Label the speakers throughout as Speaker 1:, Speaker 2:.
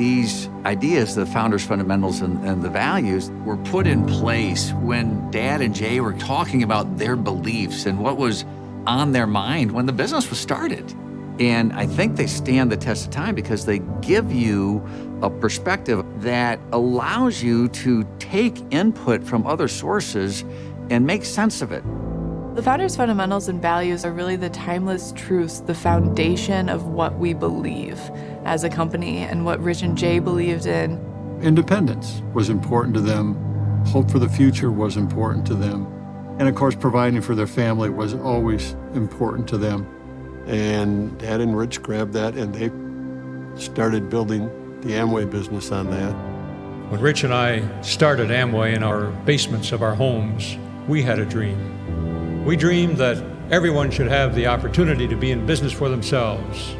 Speaker 1: These ideas, the Founders Fundamentals and the values, were put in place when Dad and Jay were talking about their beliefs and what was on their mind when the business was started. And I think they stand the test of time because they give you a perspective that allows you to take input from other sources and make sense of it.
Speaker 2: The Founders' Fundamentals and Values are really the timeless truths, the foundation of what we believe as a company and what Rich and Jay believed in.
Speaker 3: Independence was important to them. Hope for the future was important to them. And of course, providing for their family was always important to them.
Speaker 4: And Dad and Rich grabbed that and they started building the Amway business on that.
Speaker 5: When Rich and I started Amway in our basements of our homes, we had a dream. We dreamed that everyone should have the opportunity to be in business for themselves.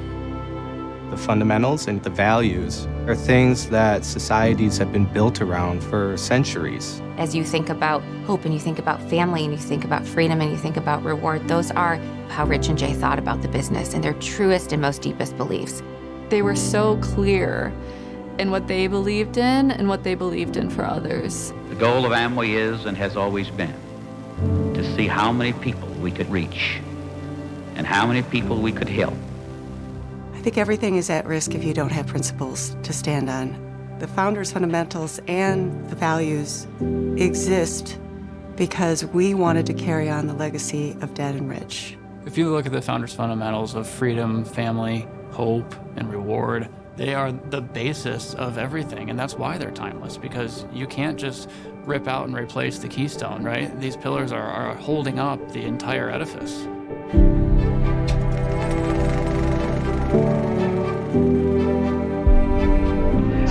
Speaker 6: The fundamentals and the values are things that societies have been built around for centuries.
Speaker 7: As you think about hope and you think about family and you think about freedom and you think about reward, those are how Rich and Jay thought about the business and their truest and most deepest beliefs.
Speaker 2: They were so clear in what they believed in and what they believed in for others.
Speaker 8: The goal of Amway is and has always been to see how many people we could reach and how many people we could help.
Speaker 9: I think everything is at risk if you don't have principles to stand on. The Founders' Fundamentals and the values exist because we wanted to carry on the legacy of Dad and Rich.
Speaker 10: If you look at the Founders' Fundamentals of freedom, family, hope, and reward, they are the basis of everything, and that's why they're timeless, because you can't just rip out and replace the keystone, right? These pillars are holding up the entire edifice.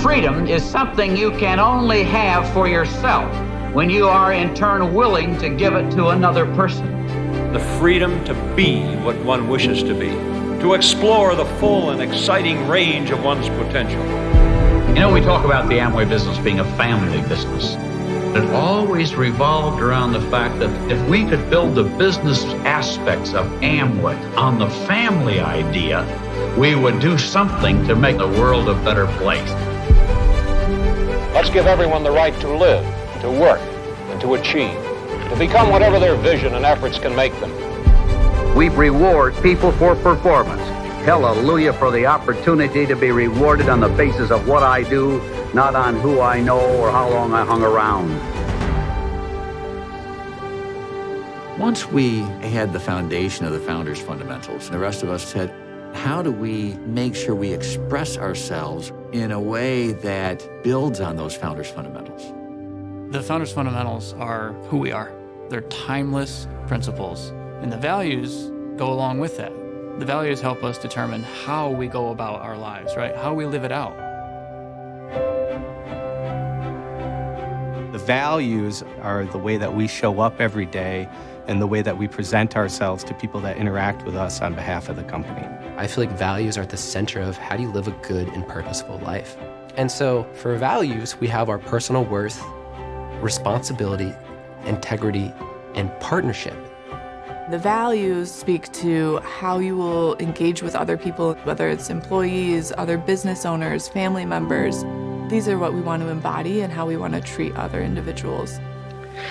Speaker 8: Freedom is something you can only have for yourself when you are in turn willing to give it to another person.
Speaker 11: The freedom to be what one wishes to be, to explore the full and exciting range of one's potential.
Speaker 8: You know, we talk about the Amway business being a family business. It always revolved around the fact that if we could build the business aspects of Amway on the family idea, we would do something to make the world a better place.
Speaker 12: Let's give everyone the right to live, to work, and to achieve, to become whatever their vision and efforts can make them.
Speaker 8: We reward people for performance. Hallelujah for the opportunity to be rewarded on the basis of what I do, not on who I know or how long I hung around.
Speaker 1: Once we had the foundation of the Founders' Fundamentals, the rest of us said, how do we make sure we express ourselves in a way that builds on those Founders' Fundamentals?
Speaker 10: The Founders' Fundamentals are who we are. They're timeless principles, and the values go along with that. The values help us determine how we go about our lives, right? How we live it out.
Speaker 6: The values are the way that we show up every day and the way that we present ourselves to people that interact with us on behalf of the company.
Speaker 13: I feel like values are at the center of how do you live a good and purposeful life. And so for values, we have our personal worth, responsibility, integrity, and partnership.
Speaker 2: The values speak to how you will engage with other people, whether it's employees, other business owners, family members. These are what we want to embody and how we want to treat other individuals.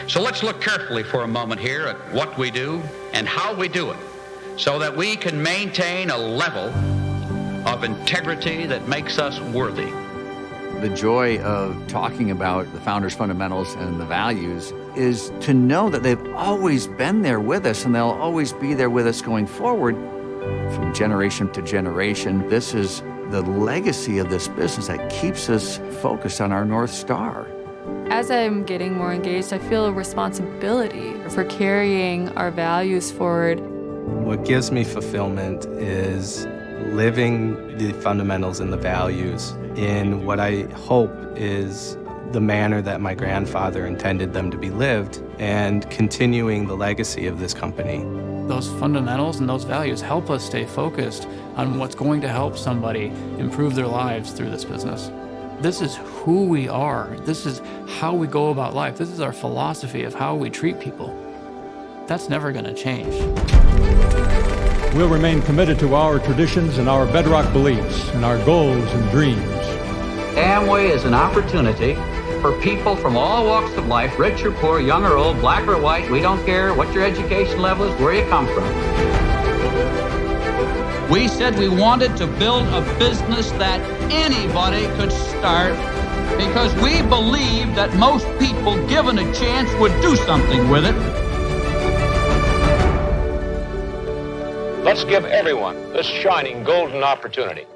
Speaker 8: So let's look carefully for a moment here at what we do and how we do it, so that we can maintain a level of integrity that makes us worthy.
Speaker 1: The joy of talking about the Founders' Fundamentals and the values is to know that they've always been there with us and they'll always be there with us going forward from generation to generation. This is the legacy of this business that keeps us focused on our North Star.
Speaker 2: As I'm getting more engaged, I feel a responsibility for carrying our values forward.
Speaker 6: What gives me fulfillment is living the fundamentals and the values in what I hope is the manner that my grandfather intended them to be lived, and continuing the legacy of this company.
Speaker 10: Those fundamentals and those values help us stay focused on what's going to help somebody improve their lives through this business. This is who we are. This is how we go about life. This is our philosophy of how we treat people. That's never going to change.
Speaker 5: We'll remain committed to our traditions and our bedrock beliefs and our goals and dreams.
Speaker 8: Amway is an opportunity for people from all walks of life, rich or poor, young or old, black or white. We don't care what your education level is, where you come from. We said we wanted to build a business that anybody could start because we believe that most people, given a chance, would do something with it.
Speaker 12: Let's give everyone this shining golden opportunity.